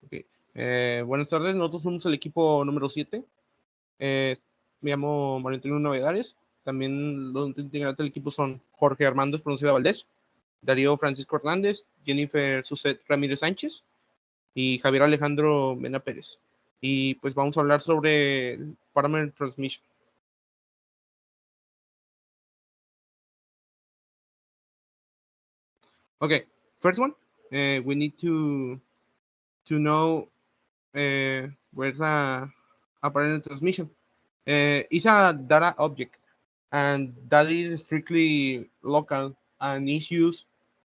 Ok. Buenas tardes, nosotros somos el equipo número 7. Me llamo Mario Antonio Navegares. También los integrantes del equipo son Jorge Armando Espronceda Valdés, Darío Francisco Hernández, Jennifer Suset Ramírez Sánchez y Javier Alejandro Mena Pérez. Y pues vamos a hablar sobre el Parameter Transmission. Okay, first one, we need to know where's a parameter transmission. It's a data object, and that is strictly local and is used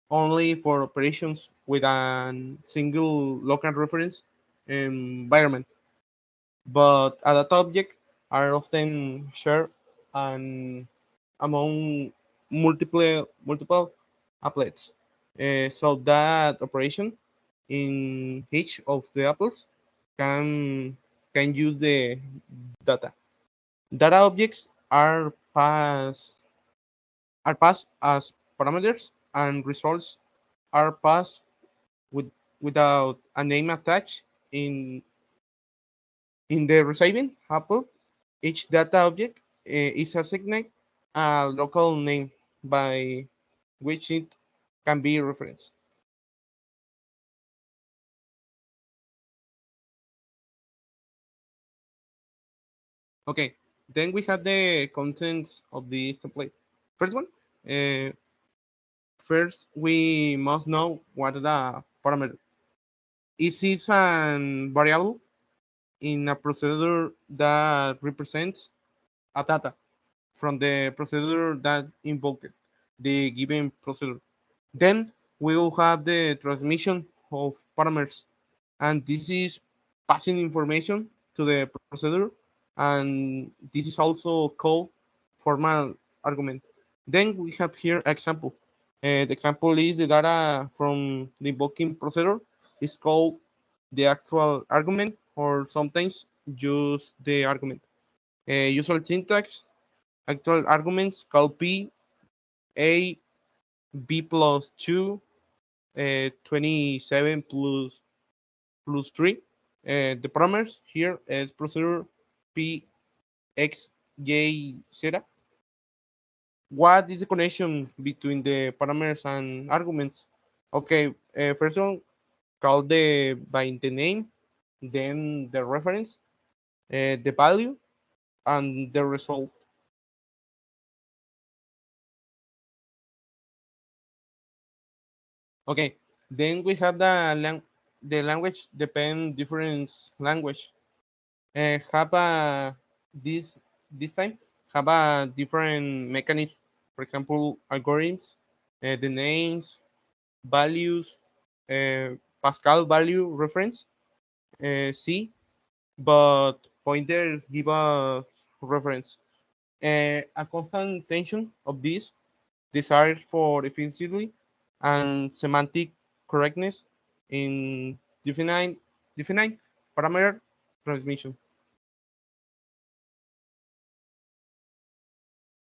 only for operations with a single local reference environment. But a data object are often shared and among multiple applets, so that operation in each of the apples can use the data. Data objects are passed as parameters, and results are passed with without a name attached in the receiving apple. Each data object is assigned a local name by which it can be referenced. Okay, then we have the contents of this template. First one, uh, first we must know what the parameter is. Is a variable in a procedure that represents a data from the procedure that invoked the given procedure. Then we will have the transmission of parameters, and this is passing information to the procedure, and this is also called formal argument. Then we have here example. The example is the data from the invoking procedure is called the actual argument, or sometimes just the argument. Usual syntax: actual arguments call P A B plus 2, 27 plus 3. The parameters here is procedure P X Y Z. What is the connection between the parameters and arguments? Okay, first one, call the by the name, then the reference, the value, and the result. Okay, then we have the language depend different language. Have a this time have a different mechanism. For example, algorithms, the names, values, Pascal value reference, C, but pointers give a reference. A constant tension of this desire for efficiency and semantic correctness in definite parameter transmission.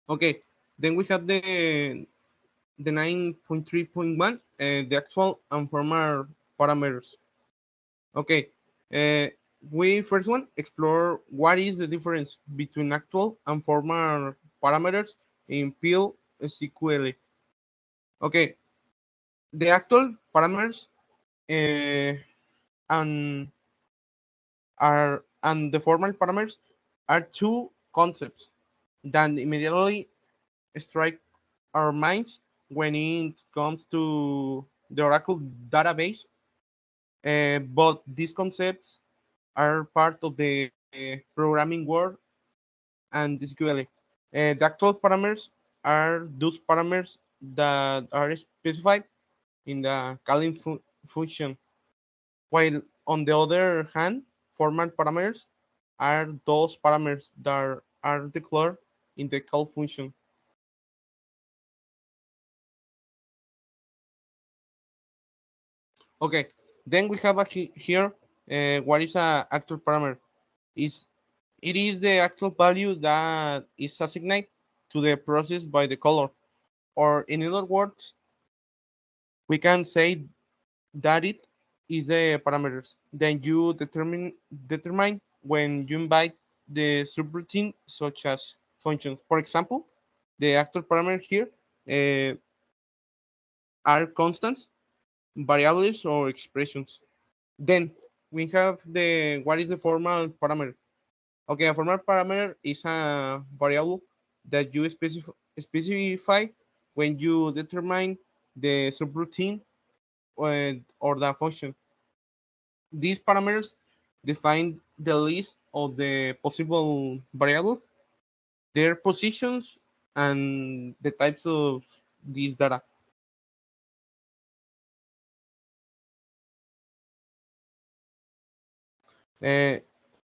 Okay, then we have the 9.3.1, the actual and formal parameters. Okay, uh, we first one explore what is the difference between actual and formal parameters in PL SQL. Okay, the actual parameters uh, and the formal parameters are two concepts that immediately strike our minds when it comes to the Oracle database. But these concepts are part of the programming world and SQL. The actual parameters are those parameters that are specified in the calling function, while on the other hand, formal parameters are those parameters that are declared in the call function. Okay, then we have actually here what is a actual parameter. Is it is the actual value that is assigned to the process by the color, or in other words, we can say that it is the parameters. Then you determine when you invite the subroutine such as functions. For example, the actual parameter here uh, are constants, variables, or expressions. Then we have the what is the formal parameter. Okay, a formal parameter is a variable that you specify when you determine the subroutine or the function. These parameters define the list of the possible variables, their positions, and the types of this data. Uh,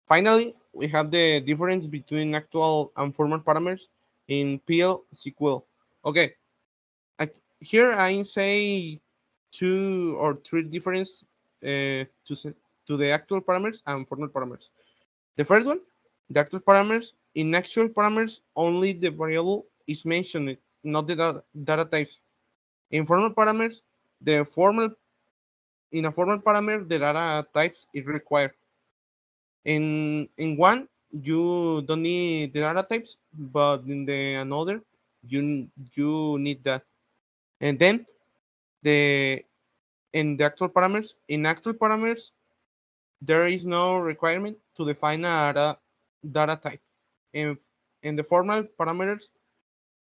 Finally, we have the difference between actual and formal parameters in PL SQL. Okay, here I say two or three difference to the actual parameters and formal parameters. The first one, the actual parameters. In actual parameters, only the variable is mentioned, not the data types. In formal parameters, the formal in a formal parameter, the data types is required. In one, you don't need the data types, but in the another, you need that. And then the in the actual parameters, in actual parameters, there is no requirement to define a data type. In in the formal parameters,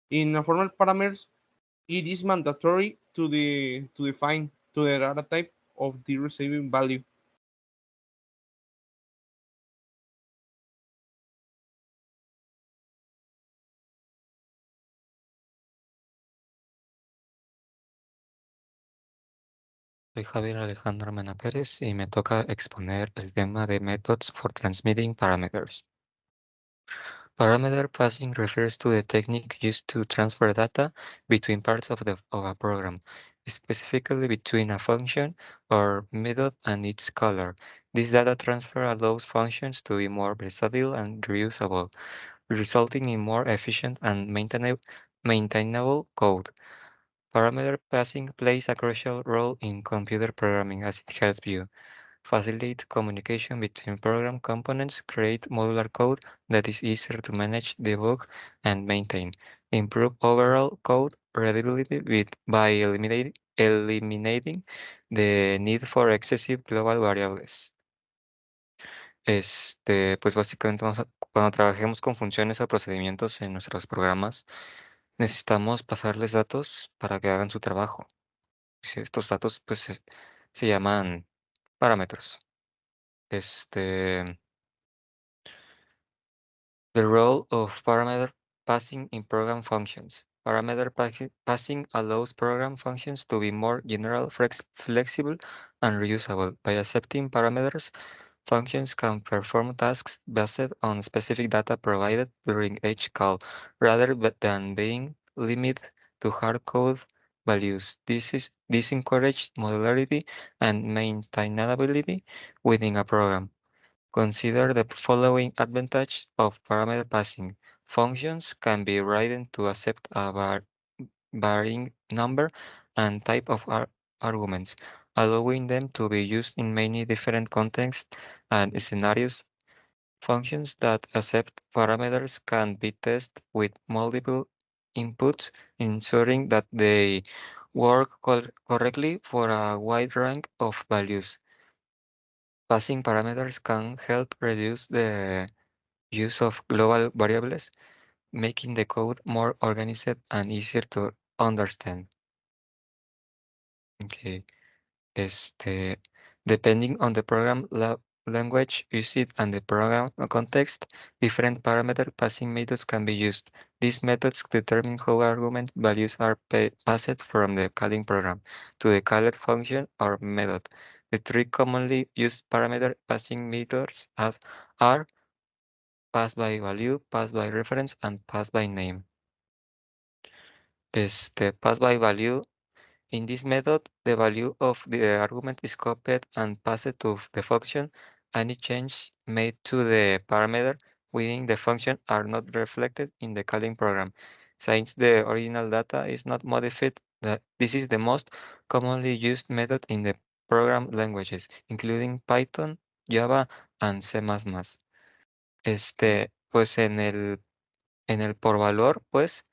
in a formal parameters, it is mandatory to define to the data type of the receiving value. Soy Javier Alejandro Mena Pérez y me toca exponer el tema de methods for transmitting parameters. Parameter passing refers to the technique used to transfer data between parts of a program, specifically between a function or method and its caller. This data transfer allows functions to be more versatile and reusable, resulting in more efficient and maintainable code. Parameter passing plays a crucial role in computer programming as it helps you facilitate communication between program components, create modular code that is easier to manage, debug, and maintain, improve overall code readability by eliminating the need for excessive global variables. Pues básicamente cuando trabajemos con funciones o procedimientos en nuestros programas, necesitamos pasarles datos para que hagan su trabajo. Estos datos pues se llaman parámetros. Este, The role of parameter passing in program functions. Passing allows program functions to be more general, flexible, and reusable. By accepting parameters, functions can perform tasks based on specific data provided during each call, rather than being limited to hard code values. This encourages modularity and maintainability within a program. Consider the following advantages of parameter passing. Functions can be written to accept a varying number and type of arguments, allowing them to be used in many different contexts and scenarios. Functions that accept parameters can be tested with multiple inputs, ensuring that they work correctly for a wide range of values. Passing parameters can help reduce the use of global variables, making the code more organized and easier to understand. Okay. Este, Depending on the program language used and the program context, different parameter passing methods can be used. These methods determine how argument values are passed from the calling program to the called function or method. The three commonly used parameter passing methods are pass by value, pass by reference, and pass by name. Pass by value. In this method, the value of the argument is copied and passed to the function. Any changes made to the parameter within the function are not reflected in the calling program. Since the original data is not modified, this is the most commonly used method in the program languages, including Python, Java, and C++. Pues en el por valor, pues,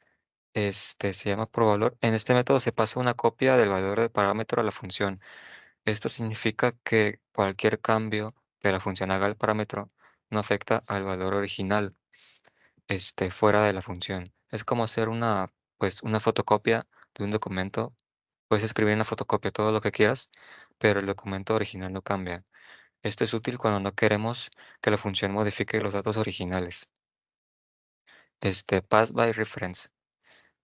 se llama por valor. En este método se pasa una copia del valor del parámetro a la función. Esto significa que cualquier cambio que la función haga al parámetro no afecta al valor original, fuera de la función. Es como hacer pues, una fotocopia de un documento. Puedes escribir en la fotocopia todo lo que quieras, pero el documento original no cambia. Esto es útil cuando no queremos que la función modifique los datos originales. Pass by reference.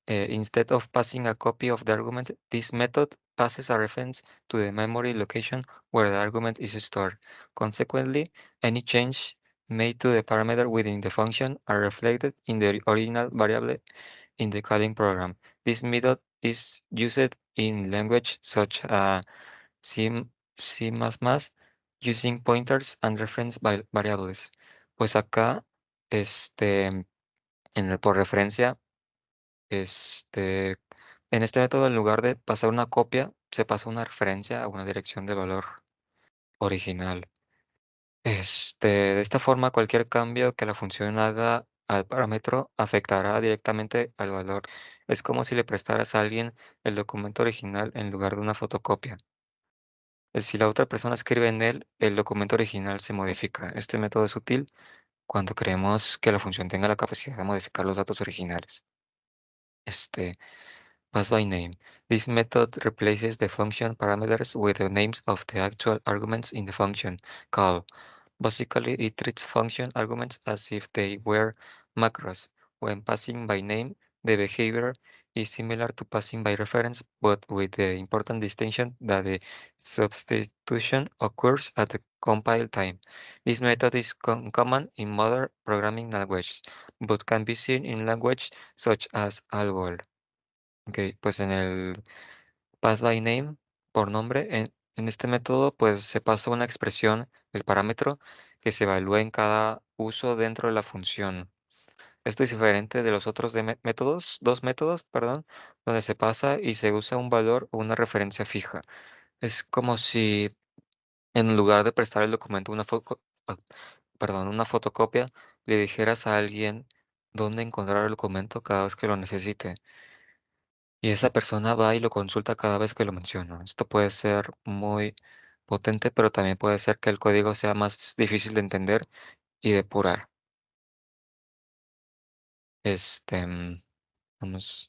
Instead of passing a copy of the argument, this method passes a reference to the memory location where the argument is stored. Consequently, any change made to the parameter within the function are reflected in the original variable in the calling program. This method is used in language such as C, C++, using pointers and reference variables. Pues acá, por referencia, este, en este método, en lugar de pasar una copia, se pasa una referencia a una dirección de valor original. De esta forma, cualquier cambio que la función haga al parámetro afectará directamente al valor. Es como si le prestaras a alguien el documento original en lugar de una fotocopia. Si la otra persona escribe en él, el documento original se modifica. Este método es útil cuando queremos que la función tenga la capacidad de modificar los datos originales. Pass by name. This method replaces the function parameters with the names of the actual arguments in the function call. Basically, it treats function arguments as if they were macros. When passing by name, the behavior is similar to passing by reference, but with the important distinction that the substitution occurs at the compile time. This method is common in modern programming languages, but can be seen in language such as ALGOL. Ok, pues en el pass by name, por nombre, en este método, pues se pasa una expresión del parámetro que se evalúa en cada uso dentro de la función. Esto es diferente de los otros dos métodos, perdón, donde se pasa y se usa un valor o una referencia fija. Es como si en lugar de prestar el documento una fotocopia, le dijeras a alguien dónde encontrar el documento cada vez que lo necesite. Y esa persona va y lo consulta cada vez que lo menciona. Esto puede ser muy potente, pero también puede ser que el código sea más difícil de entender y depurar. Este, mm, Vamos.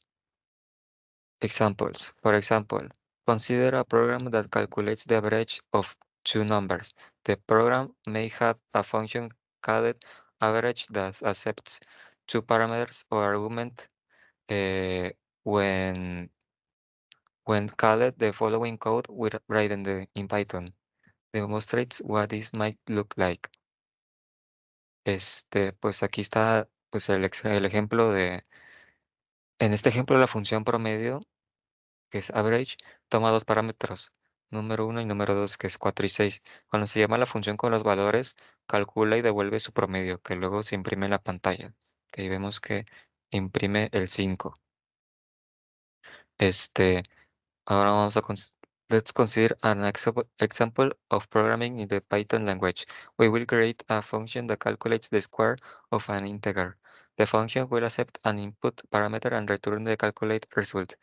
Examples. For example, consider a program that calculates the average of two numbers. The program may have a function called average that accepts two parameters or argument uh, when called. The following code written in Python demonstrates what this might look like. Pues aquí está pues el ejemplo en este ejemplo la función promedio, que es average, toma dos parámetros, número 1 y número 2, que es 4 y 6. Cuando se llama la función con los valores, calcula y devuelve su promedio, que luego se imprime en la pantalla. Que ahí vemos que imprime el 5. Este, Ahora let's consider an example of programming in the Python language. We will create a function that calculates the square of an integer. The function will accept an input parameter and return the calculate result.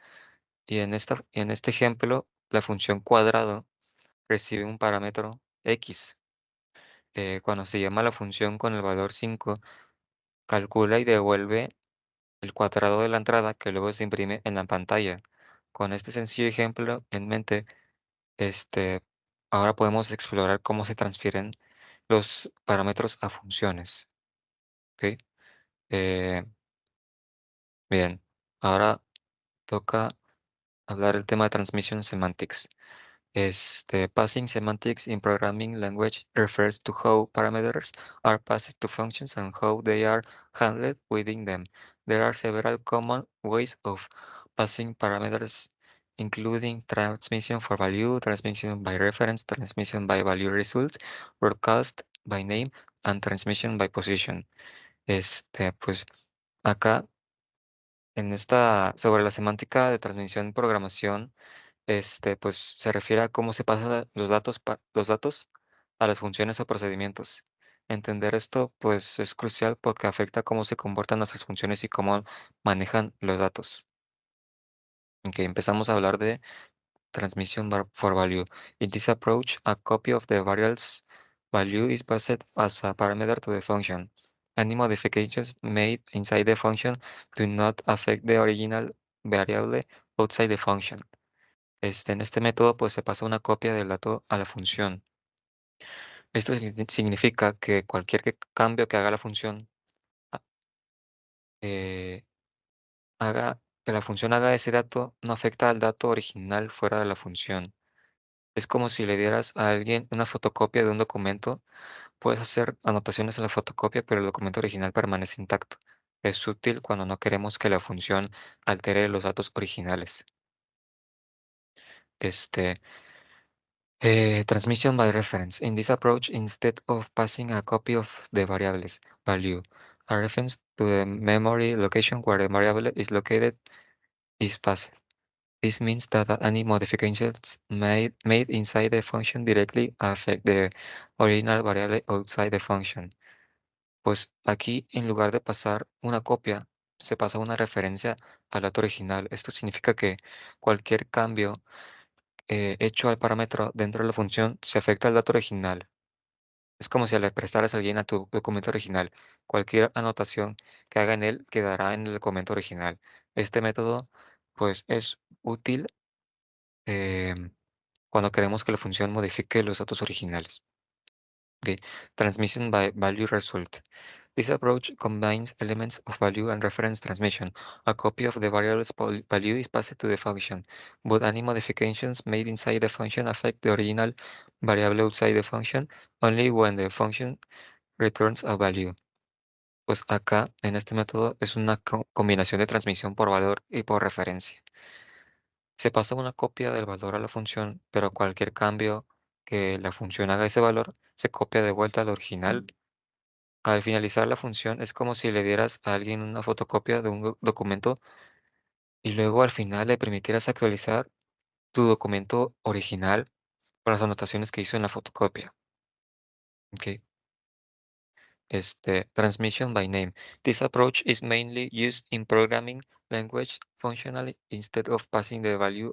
Y en este ejemplo, la función cuadrado recibe un parámetro x. Cuando se llama la función con el valor 5, calcula y devuelve el cuadrado de la entrada que luego se imprime en la pantalla. Con este sencillo ejemplo en mente, Este, ahora podemos explorar cómo se transfieren los parámetros a funciones. ¿Ok? Eh, Bien, ahora toca hablar el tema de transmission semantics. Passing semantics in programming language refers to how parameters are passed to functions and how they are handled within them. There are several common ways of passing parameters, including transmission for value, transmission by reference, transmission by value result, broadcast by name, and transmission by position. Pues acá, sobre la semántica de transmisión en programación, pues se refiere a cómo se pasan los datos a las funciones o procedimientos. Entender esto, pues, es crucial porque afecta cómo se comportan nuestras funciones y cómo manejan los datos. Ok, empezamos a hablar de transmission for value. In this approach, a copy of the variable's value is passed as a parameter to the function. Any modifications made inside the function do not affect the original variable outside the function. En este método, pues se pasa una copia del dato a la función. Esto significa que cualquier cambio que haga la función, a- eh, que la función haga ese dato, no afecta al dato original fuera de la función. Es como si le dieras a alguien una fotocopia de un documento. Puedes hacer anotaciones en la fotocopia, pero el documento original permanece intacto. Es útil cuando no queremos que la función altere los datos originales. Este, Transmission by reference. In this approach, instead of passing a copy of the variable's value, a reference to the memory location where the variable is located is passed. This means that any modifications made inside the function directly affect the original variable outside the function. Pues aquí, en lugar de pasar una copia, se pasa una referencia al dato original. Esto significa que cualquier cambio hecho al parámetro dentro de la función se afecta al dato original. Es como si le prestaras a alguien a tu documento original. Cualquier anotación que haga en él quedará en el documento original. Este método, pues, es útil em, cuando queremos que la función modifique los datos originales. Okay. Transmission by value result. This approach combines elements of value and reference transmission. A copy of the variable's value is passed to the function, but any modifications made inside the function affect the original variable outside the function only when the function returns a value. Pues acá, en este método, es una combinación de transmisión por valor y por referencia. Se pasa una copia del valor a la función, pero cualquier cambio que la función haga a ese valor se copia de vuelta al original. Al finalizar la función es como si le dieras a alguien una fotocopia de un documento y luego al final le permitieras actualizar tu documento original con las anotaciones que hizo en la fotocopia. Ok. Transmission by name. This approach is mainly used in programming language functionally instead of passing the value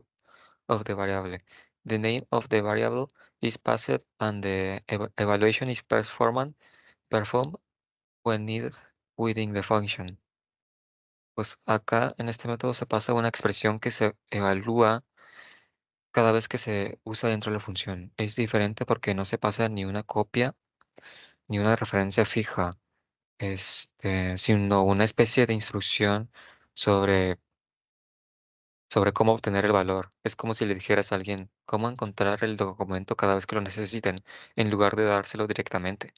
of the variable. The name of the variable is passed and the evaluation is performed when needed within the function. Pues acá en este método se pasa una expresión que se evalúa cada vez que se usa dentro de la función. Es diferente porque no se pasa ni una copia ni una referencia fija, sino una especie de instrucción sobre, sobre cómo obtener el valor. Es como si le dijeras a alguien cómo encontrar el documento cada vez que lo necesiten, en lugar de dárselo directamente.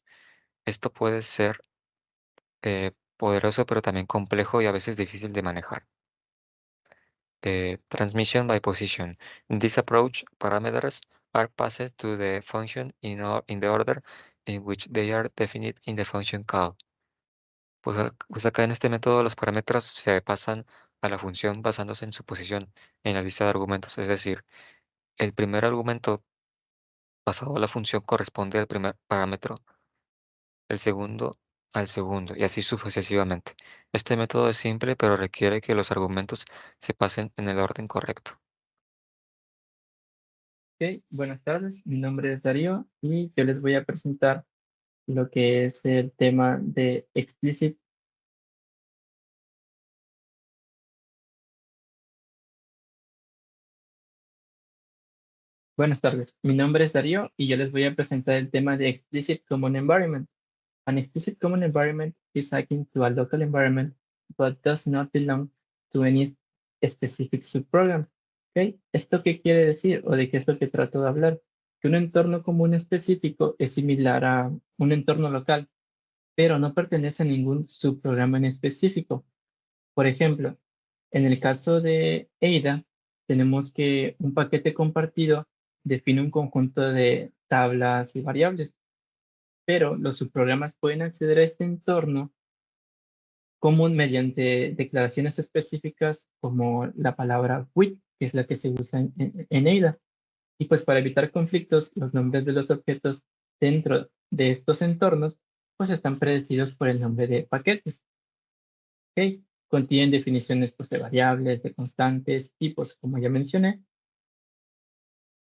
Esto puede ser poderoso, pero también complejo y a veces difícil de manejar. Transmission by position. In this approach, parameters are passed to the function in the order in which they are defined in the function call. Pues, pues acá en este método los parámetros se pasan a la función basándose en su posición en la lista de argumentos. Es decir, el primer argumento pasado a la función corresponde al primer parámetro, el segundo al segundo y así sucesivamente. Este método es simple, pero requiere que los argumentos se pasen en el orden correcto. Ok, buenas tardes, mi nombre es Darío y yo les voy a presentar lo que es el tema de explicit. Buenas tardes, mi nombre es Darío y yo les voy a presentar el tema de explicit common environment. An explicit common environment is akin to a local environment but does not belong to any specific subprogram. Ok, ¿esto qué quiere decir o de qué es lo que trato de hablar? Que un entorno común específico es similar a un entorno local, pero no pertenece a ningún subprograma en específico. Por ejemplo, en el caso de Ada, tenemos que un paquete compartido define un conjunto de tablas y variables, pero los subprogramas pueden acceder a este entorno común mediante declaraciones específicas como la palabra with, que es la que se usa en Ada. Y pues para evitar conflictos, los nombres de los objetos dentro de estos entornos pues están predecidos por el nombre de paquetes. ¿Ok? Contienen definiciones pues, de variables, de constantes, tipos, como ya mencioné.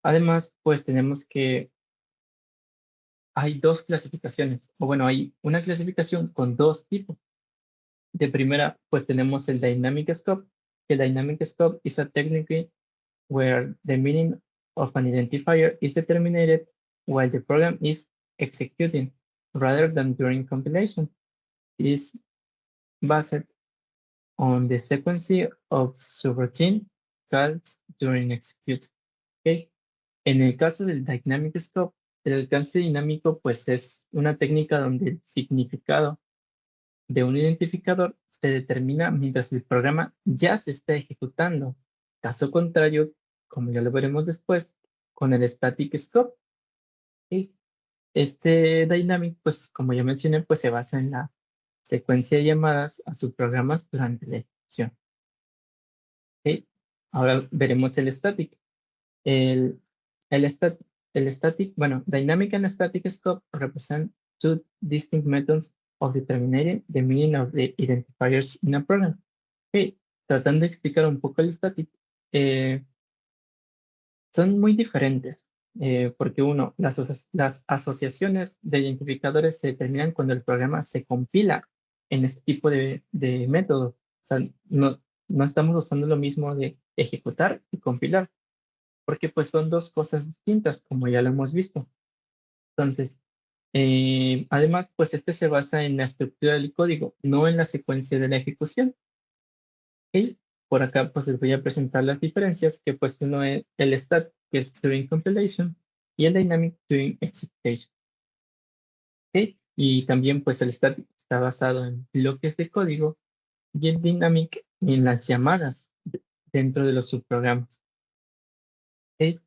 Además, pues tenemos que hay dos clasificaciones, o bueno, hay una clasificación con dos tipos. De primera, pues tenemos el Dynamic Scope. El Dynamic Scope is a technique where the meaning of an identifier is determined while the program is executing, rather than during compilation. It is based on the sequence of subroutine calls during execute. ¿Okay? En el caso del Dynamic Scope, el alcance dinámico pues es una técnica donde el significado de un identificador se determina mientras el programa ya se está ejecutando. Caso contrario, como ya lo veremos después, con el Static Scope. ¿Okay? Este Dynamic, pues como ya mencioné, pues se basa en la secuencia de llamadas a subprogramas durante la ejecución. ¿Okay? Ahora veremos el Static. El, el, stat- el static, bueno, dynamic and static scope represent two distinct methods of determining the meaning of the identifiers in a program. Okay, tratando de explicar un poco el static, son muy diferentes, porque uno, las asociaciones de identificadores se determinan cuando el programa se compila en este tipo de método. O sea, no estamos usando lo mismo de ejecutar y compilar porque pues son dos cosas distintas, como ya lo hemos visto. Entonces, además, pues este se basa en la estructura del código, no en la secuencia de la ejecución. ¿Ok? Por acá, pues les voy a presentar las diferencias, que pues uno es el stat, que es during compilation, y el dynamic during execution. ¿Ok? Y también, pues el stat está basado en bloques de código y el dynamic en las llamadas dentro de los subprogramas. ¿Ok?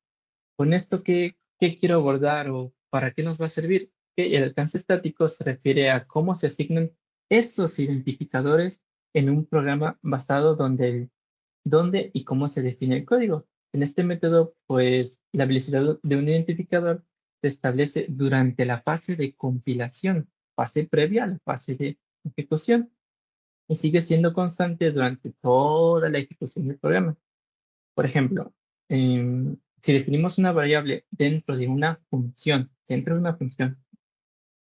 Con esto, ¿qué quiero abordar o para qué nos va a servir? Que el alcance estático se refiere a cómo se asignan esos identificadores en un programa basado dónde y cómo se define el código. En este método, pues la velocidad de un identificador se establece durante la fase de compilación, fase previa a la fase de ejecución, y sigue siendo constante durante toda la ejecución del programa. Por ejemplo, si definimos una variable dentro de una función,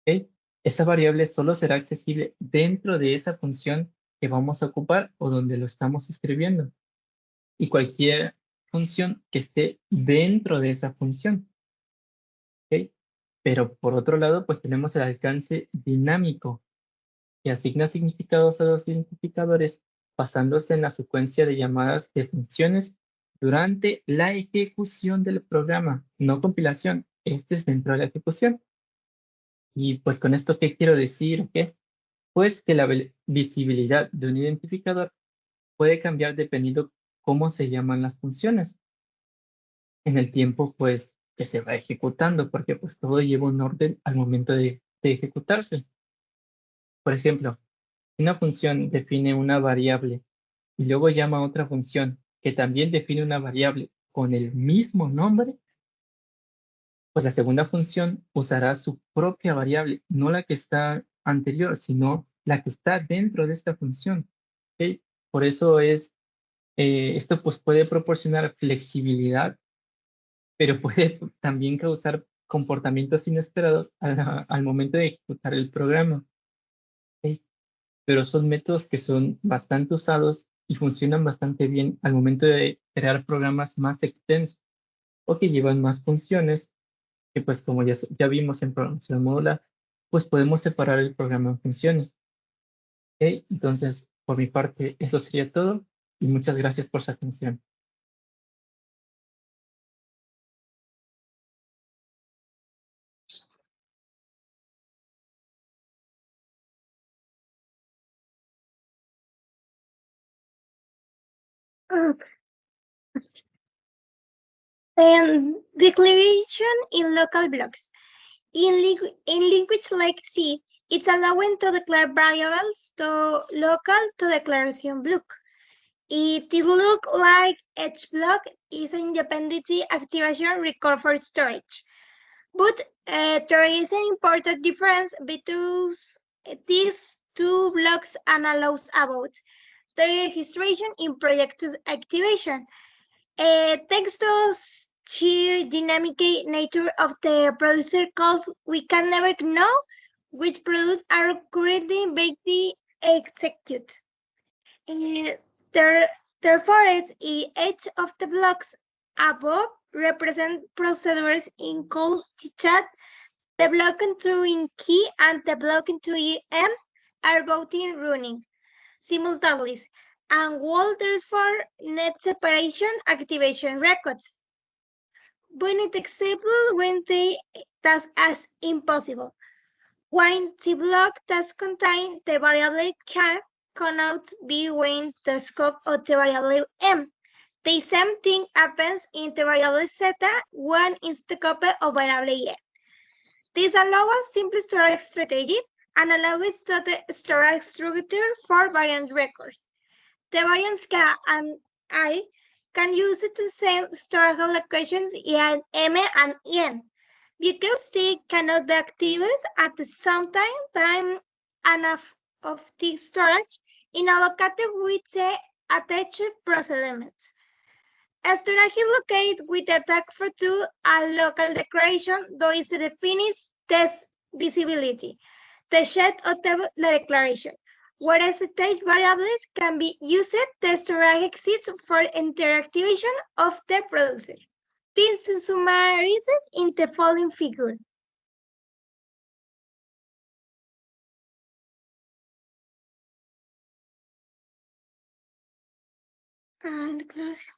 ¿ok? Esa variable solo será accesible dentro de esa función que vamos a ocupar o donde lo estamos escribiendo. Y cualquier función que esté dentro de esa función, ¿ok? Pero por otro lado, pues tenemos el alcance dinámico, que asigna significados a los identificadores basándose en la secuencia de llamadas de funciones durante la ejecución del programa, no compilación. Este es dentro de la ejecución. Y pues con esto, ¿qué quiero decir? ¿Qué? Pues que la visibilidad de un identificador puede cambiar dependiendo cómo se llaman las funciones en el tiempo, pues, que se va ejecutando, porque pues todo lleva un orden al momento de ejecutarse. Por ejemplo, si una función define una variable y luego llama a otra función que también define una variable con el mismo nombre, pues la segunda función usará su propia variable, no la que está anterior, sino la que está dentro de esta función. ¿Ok? Por eso esto pues puede proporcionar flexibilidad, pero puede también causar comportamientos inesperados al momento de ejecutar el programa. ¿Ok? Pero son métodos que son bastante usados y funcionan bastante bien al momento de crear programas más extensos o que llevan más funciones, que pues como ya vimos en programación modular, pues podemos separar el programa en funciones. ¿Ok? Entonces, por mi parte, eso sería todo y muchas gracias por su atención. Declaration in local blocks. In language like C, It's allowing to declare variables to local to declaration block. It looks like each block is an independent activation record for storage. But there is an important difference between these two blocks and allows about the registration in project activation. Thanks to sheer dynamic nature of the producer calls, we can never know which products are currently being executed. Therefore, each of the blocks above represent procedures in code chat. The block in key and the block in M are both in running simultaneously and will therefore net separation activation records. When it example when the task as impossible. When the block task contain the variable k cannot be when the scope of the variable m. The same thing happens in the variable zeta when it's the copy of variable e. This allows us simple storage strategy and allows to the storage structure for variant records. The variants K and I can use the same storage allocations in M and N because they cannot be activated at the same time and of the storage in allocated with the attached process elements. Storage is located with the tag for two and local declaration, though is defines test visibility, the shape of the declaration. Whereas the stage variables can be used, the storage exists for interactivation of the producer. This is summarized in the following figure. And close.